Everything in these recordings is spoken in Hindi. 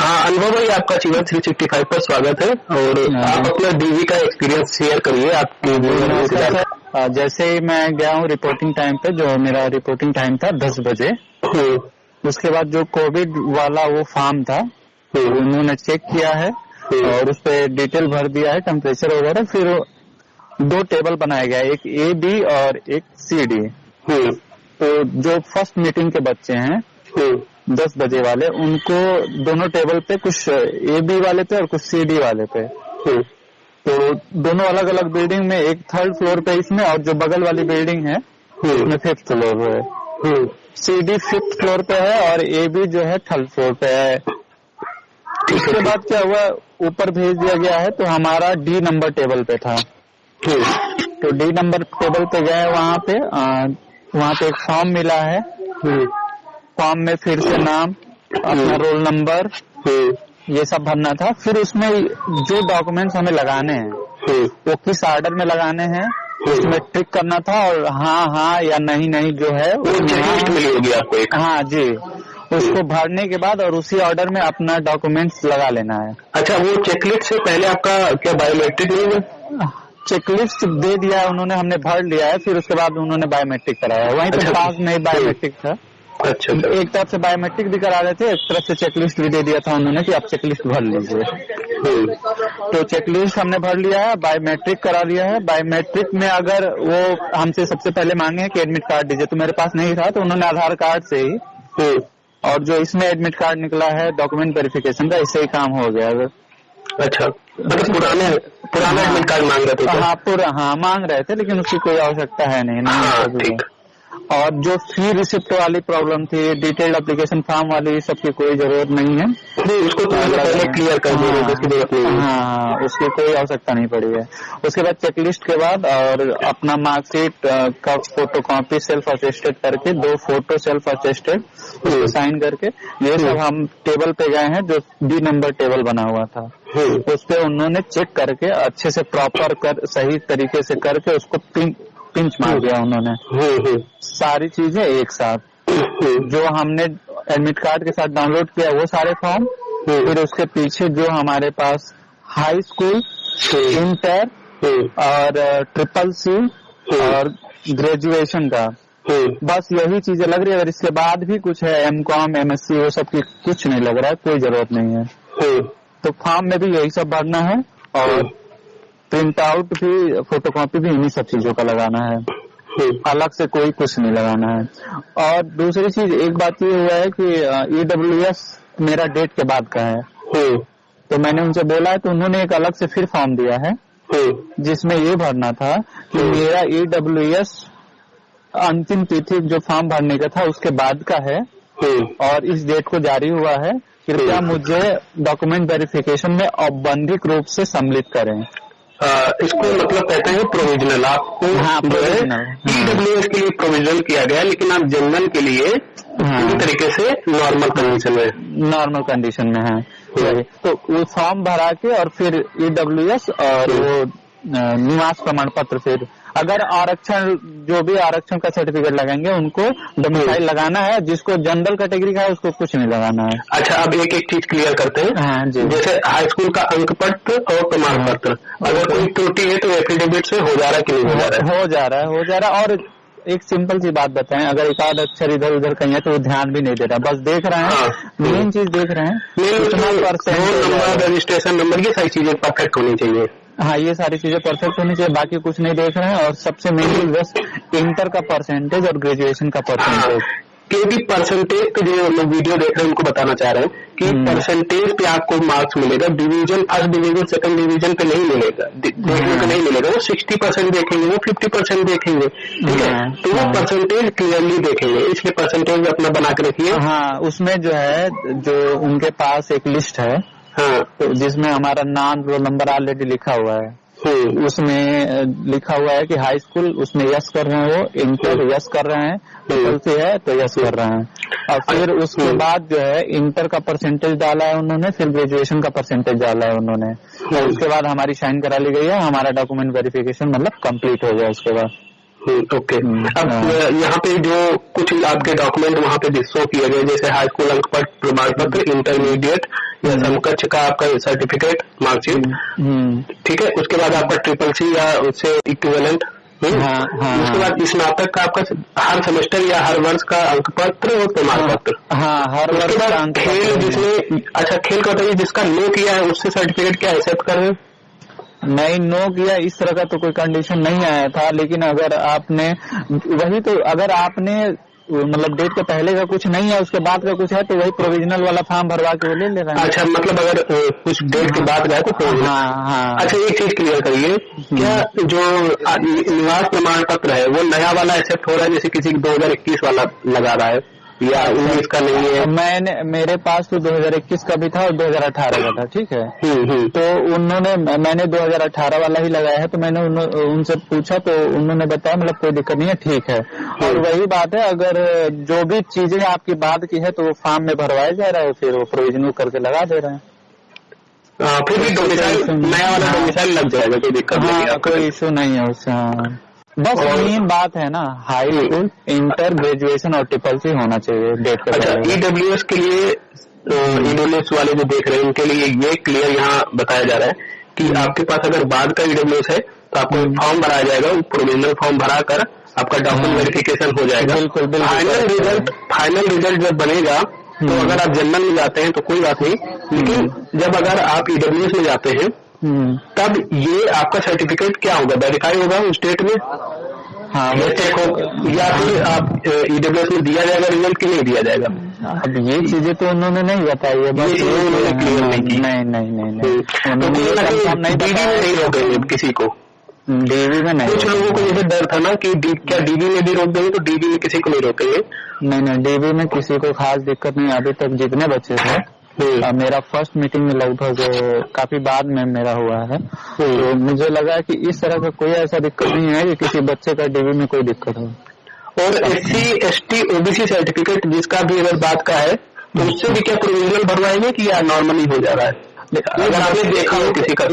हाँ अनुभव भाई, आपका जीवन 365 पर स्वागत है और आप अपना डीवी का एक्सपीरियंस शेयर करिए आपकी। जैसे ही मैं गया हूँ रिपोर्टिंग टाइम पे, जो मेरा रिपोर्टिंग टाइम था 10 बजे, उसके बाद जो कोविड वाला वो फॉर्म था उन्होंने चेक किया है और उस पर डिटेल भर दिया है, टेम्परेचर वगैरह। फिर 2 टेबल बनाया गया है, एक ए बी और एक सी डी। तो जो फर्स्ट मीटिंग के बच्चे हैं 10 बजे वाले, उनको दोनों टेबल पे कुछ ए बी वाले पे और कुछ सी डी वाले पे, तो दोनों अलग अलग बिल्डिंग में, एक 3rd फ्लोर पे इसमें और जो बगल वाली बिल्डिंग है उसमें 5th फ्लोर पे। सी डी 5th फ्लोर पे है और ए बी जो है 3rd फ्लोर पे है। उसके बाद क्या हुआ, ऊपर भेज दिया गया है, तो हमारा डी नंबर टेबल पे था। तो डी नंबर टेबल पे गए, वहाँ पे एक फॉर्म मिला है। फॉर्म में फिर से नाम, अपना रोल नंबर, ये सब भरना था। फिर उसमें जो डॉक्यूमेंट्स हमें लगाने हैं वो किस ऑर्डर में लगाने हैं उसमें टिक करना था, और हाँ या नहीं जो है वो चेकलिस्ट मिली होगी आपको एक। हाँ जी, उसको भरने के बाद और उसी ऑर्डर में अपना डॉक्यूमेंट्स लगा लेना है। अच्छा, वो चेकलिस्ट से पहले आपका क्या बायोमेट्रिक नहीं है? चेकलिस्ट दे दिया है उन्होंने, हमने भर लिया है। फिर उसके बाद उन्होंने बायोमेट्रिक कराया, वहीं पे पास में ही बायोमेट्रिक था। अच्छा, एक तरफ से बायोमेट्रिक भी करा रहे थे, एक तरफ से चेकलिस्ट भी दे दिया था उन्होंने कि आप चेकलिस्ट भर लीजिए। तो चेकलिस्ट हमने भर लिया है, बायोमेट्रिक करा लिया है। बायोमेट्रिक में अगर वो हमसे सबसे पहले मांगे कि एडमिट कार्ड दीजिए, तो मेरे पास नहीं था, तो उन्होंने आधार कार्ड से ही, और जो इसमें एडमिट कार्ड निकला है डॉक्यूमेंट वेरिफिकेशन का, इससे ही काम हो गया। अच्छा, मतलब पुराना एडमिट कार्ड मांग रहे थे? हाँ मांग रहे थे, लेकिन उसकी कोई आवश्यकता है नहीं। और जो फी रिसिप्ट वाली प्रॉब्लम थी, डिटेल्ड एप्लीकेशन फॉर्म वाली, सबकी कोई जरूरत नहीं है। उसको तो पहले क्लियर कर दिया, उसकी जरूरत नहीं है। हाँ, उसकी कोई आवश्यकता नहीं पड़ी है। उसके बाद चेकलिस्ट के बाद और अपना मार्कशीट का फोटोकॉपी सेल्फ अटेस्टेड करके, 2 फोटो सेल्फ अटेस्टेड साइन करके, ये सब हम टेबल पे गए हैं जो डी नंबर टेबल बना हुआ था। उस पे उन्होंने चेक करके अच्छे से प्रॉपर कर, सही तरीके से करके उसको पिंच मार दिया उन्होंने, सारी चीजें एक साथ। जो हमने एडमिट कार्ड के साथ डाउनलोड किया वो सारे फॉर्म, फिर उसके पीछे जो हमारे पास हाई स्कूल, इंटर और CCC और ग्रेजुएशन का, बस यही चीजें लग रही है। अगर इसके बाद भी कुछ है, MCOM MSc, वो सब की कुछ नहीं लग रहा है, कोई जरूरत नहीं है। तो फॉर्म में भी यही सब भरना है और प्रिंट आउट भी, फोटोकॉपी भी इन्हीं सब चीजों का लगाना है, अलग से कोई कुछ नहीं लगाना है। और दूसरी चीज, एक बात ये हुआ है कि EWS मेरा डेट के बाद का है, तो मैंने उनसे बोला है, तो उन्होंने एक अलग से फिर फॉर्म दिया है जिसमें ये भरना था कि मेरा EWS अंतिम तिथि जो फॉर्म भरने का था उसके बाद का है और इस डेट को जारी हुआ है, कृपया मुझे डॉक्यूमेंट वेरिफिकेशन में औपबंधिक रूप से सम्मिलित करें। इसको मतलब कहते हैं प्रोविजनल, आपको EWS के लिए प्रोविजनल किया गया, लेकिन आप जनरल के लिए पूरी तरीके से नॉर्मल कंडीशन में है। तो वो फॉर्म भरा के और फिर EWS और वो निवास प्रमाण पत्र, फिर अगर आरक्षण, जो भी आरक्षण का सर्टिफिकेट लगाएंगे उनको डोमिसाइल लगाना है, जिसको जनरल कैटेगरी का है उसको कुछ नहीं लगाना है। अच्छा, अब एक एक चीज क्लियर करते हैं। हाँ जी, जैसे हाई स्कूल का अंक पत्र और प्रमाण पत्र, अगर कोई त्रुटि है तो एफिडेविट से हो जा रहा है कि नहीं हो जा रहा है? हो जा रहा है। और एक सिंपल सी बात बताएं, अगर एक आध अक्षर इधर उधर कहीं है तो वो ध्यान भी नहीं दे रहा, बस देख रहे हैं, मेन चीज देख रहे हैं, कितना परसेंट, रजिस्ट्रेशन नंबर, ये सारी चीजें परफेक्ट होनी चाहिए। हाँ, ये सारी चीजें परफेक्ट होनी चाहिए, बाकी कुछ नहीं देख रहे हैं। और सबसे मेन बस इंटर का परसेंटेज और ग्रेजुएशन का परसेंटेज, क्योंकि परसेंटेज पे जो लोग वीडियो देख रहे हैं उनको बताना चाह रहे हैं कि परसेंटेज पे आपको मार्क्स मिलेगा, division, first division, second division पे नहीं मिलेगा, देखने को नहीं मिलेगा। वो 60% देखेंगे, वो 50% देखेंगे, ठीक है? तो वो परसेंटेज क्लियरली देखेंगे, इसलिए परसेंटेज अपना बना के रखिए। हाँ, उसमें जो है, जो उनके पास एक लिस्ट है, तो जिसमें हमारा नाम, रोल नंबर ऑलरेडी लिखा हुआ है, उसमें लिखा हुआ है कि हाई स्कूल, उसमें यस कर रहे हैं, वो इंटर यस कर रहे हैं, ट्रिपल है तो यस कर रहे हैं। और फिर उसके बाद जो है इंटर का परसेंटेज डाला है उन्होंने, फिर ग्रेजुएशन का परसेंटेज डाला है उन्होंने, और उसके बाद हमारी साइन करा ली गई है, हमारा डॉक्यूमेंट वेरिफिकेशन मतलब कंप्लीट हो गया उसके बाद। ओके, अब यहाँ पे जो कुछ आपके डॉक्यूमेंट वहाँ पे शो किए गए, जैसे हाई स्कूल अंक पत्र, प्रमाण पत्र, इंटरमीडिएट या समकक्ष का आपका सर्टिफिकेट मार्कशीट, ठीक है। उसके बाद आपका CCC या उससे इक्विवेलेंट, उसके बाद स्नातक का आपका हर सेमेस्टर या हर वर्ष का अंक पत्र और प्रमाण पत्र। हर वर्ष उसके बाद खेल, जिसमें अच्छा खेल का बताइए, जिसका नो किया है उससे सर्टिफिकेट क्या एक्सेप्ट कर रहे हैं? नहीं, नो किया इस तरह का तो कोई कंडीशन नहीं आया था, लेकिन अगर आपने वही तो अगर आपने मतलब डेट के पहले का कुछ नहीं है, उसके बाद का कुछ है, तो वही प्रोविजनल वाला फॉर्म भरवा के वो ले रहे हैं। अच्छा, मतलब अगर कुछ डेट के बाद गया तो प्रोविजनल। हाँ। अच्छा, एक चीज क्लियर करिए, क्या जो निवास प्रमाण पत्र है वो नया वाला एक्सेप्ट हो रहा है, जैसे किसी 2021 वाला लगा रहा है या 19 का नहीं है? मेरे पास तो 2021 का भी था और 2018 का था, ठीक है। तो मैंने 2018 वाला ही लगाया है, तो मैंने उनसे पूछा तो उन्होंने बताया मतलब कोई दिक्कत नहीं है, ठीक है। और वही बात है, अगर जो भी चीजें आपकी बाद की है तो वो फॉर्म में भरवाया जा रहा है, फिर वो प्रोविजनल करके लगा दे रहे हैं। फिर भी नया वाला डोमिसाइल लग जाएगा, कोई दिक्कत नहीं है, कोई इशू नहीं है उससे। बस मेन बात है ना, हाई स्कूल, इंटर, ग्रेजुएशन और CCC होना चाहिए डेट का। अच्छा, EWS के लिए, EWS वाले जो देख रहे हैं उनके लिए ये क्लियर यहाँ बताया जा रहा है कि आपके पास अगर बाद का EWS है तो आपको फॉर्म भराया जाएगा, प्रोविजनल फॉर्म भरा कर आपका डॉक्यूमेंट वेरिफिकेशन हो जाएगा। बिल्कुल। फाइनल रिजल्ट जब बनेगा तो अगर आप जनरल में जाते हैं तो कोई बात नहीं, लेकिन जब अगर आप EWS में जाते हैं तब ये आपका सर्टिफिकेट क्या होगा, वेरीफाई होगा उस स्टेट में, चेक होगा, या फिर आप EWS में दिया जाएगा रिजल्ट कि नहीं दिया जाएगा? अब ये चीजें तो उन्होंने नहीं बताई है, बस उन्होंने क्लियर नहीं की। नहीं, DB में नहीं रोकेंगे किसी को, DB में नहीं। कुछ लोगों को जैसे डर था ना कि क्या DB में भी रोक देंगे, तो DB में किसी को नहीं रोकेंगे। नहीं, DB में किसी को खास दिक्कत नहीं। अभी तक जितने बच्चे थे, मेरा फर्स्ट मीटिंग में लगभग काफी बाद में मेरा हुआ है, तो मुझे लगा कि इस तरह का कोई ऐसा दिक्कत नहीं है कि किसी बच्चे का DB में कोई दिक्कत हो। और SC ST OBC सर्टिफिकेट जिसका भी अगर बात का है तो उससे भी क्या प्रोविजनल भरवाएंगे कि या नॉर्मली हो जा रहा है? अगर आपने देखा हो किसी का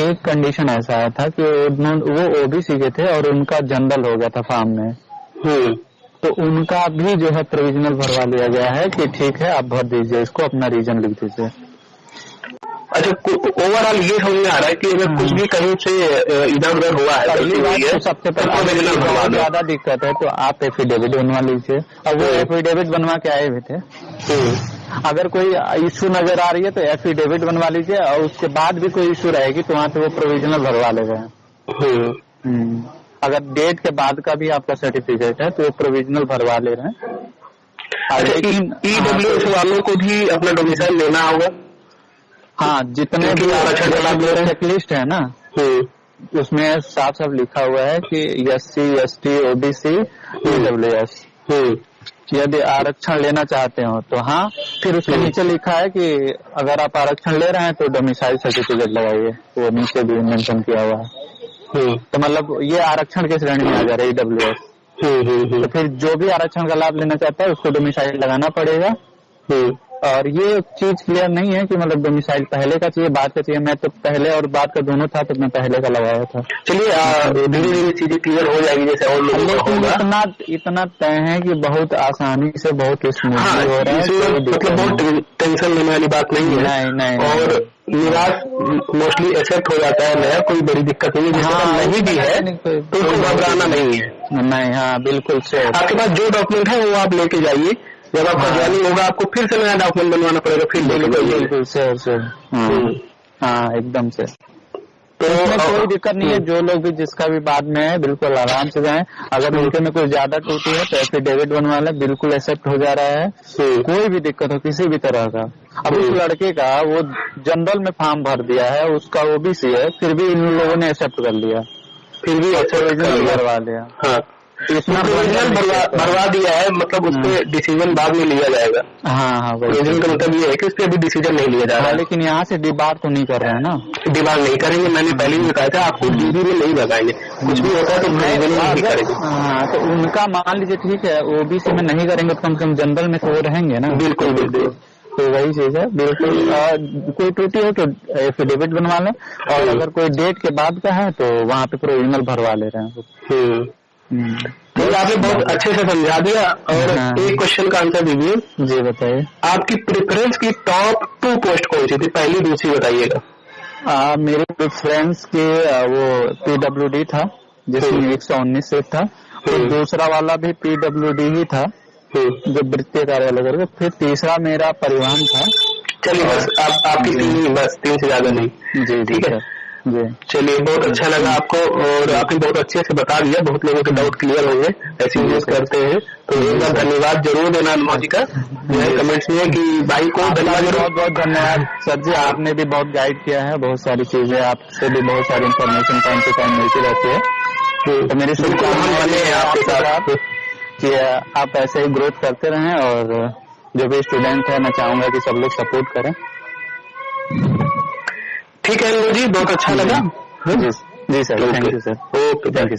एक कंडीशन ऐसा आया था कि वो OBC के थे और उनका जनरल हो गया था फॉर्म में, तो उनका भी जो है प्रोविजनल भरवा लिया गया है कि ठीक है आप भर दीजिए इसको, अपना रीजन लिख दीजिए। अच्छा, ओवरऑल ये समझ में आ रहा है कि अगर कुछ भी कहीं से इधर उधर हुआ है तो सबसे पहले बहुत ज्यादा दिक्कत है तो आप एफिडेविट बनवा लीजिए। अब वो एफिडेविट बनवा के आए हुए थे, अगर कोई इशू नजर आ रही है तो एफिडेविट बनवा लीजिए, और उसके बाद भी कोई इशू रहेगी तो वहाँ पे वो प्रोविजनल भरवा लेगा। अगर डेट के बाद का भी आपका सर्टिफिकेट है तो वो प्रोविजनल भरवा ले रहे हैं। लेकिन EWS वालों को भी अपना डोमिसाइल लेना होगा। हाँ, जितने भी चेकलिस्ट है ना, उसमें साफ साफ लिखा हुआ है कि SC ST OBC EWS, यदि आरक्षण लेना चाहते हो तो हाँ, फिर उसके नीचे लिखा है कि अगर आप आरक्षण ले रहे हैं तो डोमिसाइल सर्टिफिकेट लगाइए, वो नीचे भी मेंशन किया हुआ है। तो मतलब ये आरक्षण के श्रेणी में आ जा रहा है EWS। तो फिर जो भी आरक्षण का लाभ लेना चाहता है उसको डोमिसाइल लगाना पड़ेगा। और ये चीज क्लियर नहीं है कि मतलब डोमिसाइल पहले का चाहिए बाद का चाहिए। मैं तो पहले और बाद का दोनों था, तो मैं पहले का लगाया था। चलिए धीरे धीरे चीजें क्लियर हो जाएगी जैसे और लोगों का होगा। इतना तय है कि बहुत आसानी से बहुत स्मूथली हो रहा है, मतलब बहुत टेंशन लेने वाली बात नहीं है। नहीं। और निवास मोस्टली एक्सेप्ट हो जाता है, नया कोई बड़ी दिक्कत नहीं है। नहीं भी है तो उसको घबराना नहीं है। नहीं, हाँ बिल्कुल से आपके पास जो डॉक्यूमेंट है वो आप लेके जाइए, जब आपका ज्वाइनिंग होगा आपको फिर से नया डॉक्यूमेंट बनवाना पड़ेगा, फिर बिल्कुल से हाँ एकदम से। तो इसमें कोई दिक्कत नहीं है, जो लोग भी जिसका भी बाद में है बिल्कुल आराम से जाएं। अगर उनके में कोई ज्यादा टूटी है तो एफिडेविट बनवा ले, बिल्कुल एक्सेप्ट हो जा रहा है। कोई भी दिक्कत हो किसी भी तरह का। अब उस लड़के का वो जनरल में फॉर्म भर दिया है, उसका OBC है, फिर भी इन लोगों ने एक्सेप्ट कर लिया, फिर भी एक्सेप्ट भरवा लिया। हाँ, इसमें प्रोविजनल भरवा दिया है, मतलब उस पर डिसीजन बाद में लिया जाएगा। हाँ, प्रोविजन का मतलब ये है कि उस पर अभी डिसीजन नहीं लिया जा रहा है। लेकिन यहाँ से डिबार तो नहीं कर रहे हैं ना, डिबार नहीं करेंगे। मैंने पहले भी बताया था आपको, DB में नहीं लगाएंगे, कुछ भी होता है तो प्रोविजन में ही करेंगे। हाँ, तो उनका मान लीजिए ठीक है, OBC में नहीं करेंगे तो कम से कम जनरल में तो रहेंगे ना। बिल्कुल। तो वही चीज है, बिल्कुल। कोई त्रुटि हो तो एफिडेविट बनवा लें, और अगर कोई डेट के बाद का है तो वहाँ पे प्रोविजनल भरवा ले रहे हैं। चलिए आपने बहुत अच्छे से समझा दिया। और एक क्वेश्चन का आंसर दीजिए। जी बताइए। आपकी प्रेफरेंस की टॉप 2 पोस्ट कौन सी थी, पहली दूसरी बताइएगा। मेरे प्रेफरेंस के वो PWD था जिसमें 119 सीट था, और दूसरा वाला भी PWD ही था जो वित्तीय कार्यालय करके, फिर तीसरा मेरा परिवहन था। चलिए बस आपकी 3 बस, 3 से ज्यादा नहीं। जी ठीक है जी। चलिए बहुत अच्छा लगा आपको, और आपने बहुत अच्छे से बता दिया, बहुत लोगों के डाउट क्लियर होंगे, ऐसी न्यूज करते हैं। तो एक बार धन्यवाद जरूर देना अनुभव जी का, कमेंट्स में कि भाई को धन्यवाद। बहुत बहुत धन्यवाद सर जी, आपने भी बहुत गाइड किया है, बहुत सारी चीजें आपसे भी बहुत सारी इन्फॉर्मेशन टाइम टू टाइम मिलती रहती है। तो मेरी शुभकामनाएं हैं आपके साथ कि आप ऐसे ही ग्रोथ करते रहें, और जो भी स्टूडेंट है मैं चाहूंगा कि सब लोग सपोर्ट करें। ठीक है अनुभव जी, बहुत अच्छा लगा। जी sir, thank you sir. Okay, thank you.